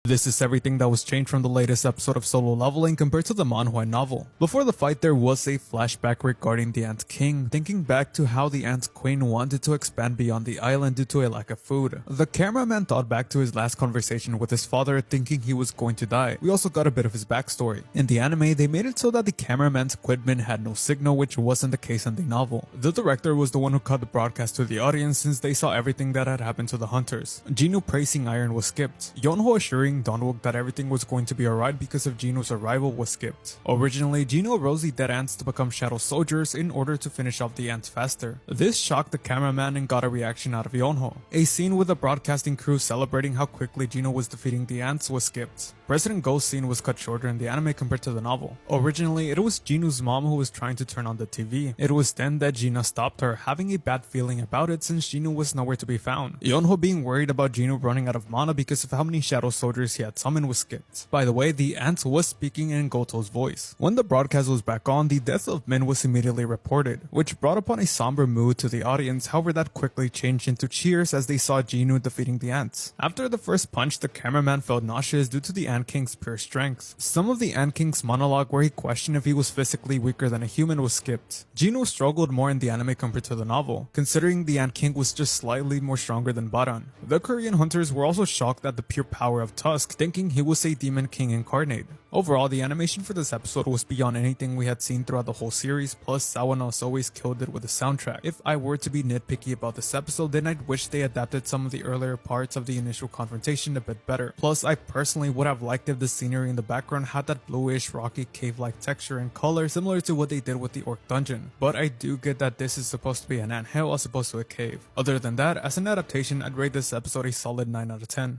This is everything that was changed from the latest episode of Solo Leveling compared to the manhwa novel. Before the fight, there was a flashback regarding the Ant King, thinking back to how the Ant Queen wanted to expand beyond the island due to a lack of food. The cameraman thought back to his last conversation with his father, thinking he was going to die. We also got a bit of his backstory. In the anime, they made it so that the cameraman's equipment had no signal, which wasn't the case in the novel. The director was the one who cut the broadcast to the audience since they saw everything that had happened to the hunters. Jinu praising Iron was skipped. Yonho assuring Donwook that everything was going to be alright because of Jinu's arrival was skipped. Originally, Jinu arose the dead ants to become shadow soldiers in order to finish off the ants faster. This shocked the cameraman and got a reaction out of Yonho. A scene with the broadcasting crew celebrating how quickly Jinu was defeating the ants was skipped. President Go's scene was cut shorter in the anime compared to the novel. Originally, it was Jinu's mom who was trying to turn on the TV. It was then that Jina stopped her, having a bad feeling about it since Jinu was nowhere to be found. Yonho being worried about Jinu running out of mana because of how many shadow soldiers he had summoned was skipped. By the way, the ant was speaking in Goto's voice. When the broadcast was back on, the death of Min was immediately reported, which brought upon a somber mood to the audience. However, that quickly changed into cheers as they saw Jinu defeating the ants. After the first punch, the cameraman felt nauseous due to the Ant King's pure strength. Some of the Ant King's monologue where he questioned if he was physically weaker than a human was skipped. Jinu struggled more in the anime compared to the novel, considering the Ant King was just slightly more stronger than Baran. The Korean hunters were also shocked at the pure power of Tusk, thinking he was a Demon King incarnate. Overall, the animation for this episode was beyond anything we had seen throughout the whole series, plus Sawano as always killed it with the soundtrack. If I were to be nitpicky about this episode, then I'd wish they adapted some of the earlier parts of the initial confrontation a bit better. Plus, I personally would have liked if the scenery in the background had that bluish, rocky, cave-like texture and color similar to what they did with the Orc Dungeon. But I do get that this is supposed to be an anthill as opposed to a cave. Other than that, as an adaptation, I'd rate this episode a solid 9 out of 10.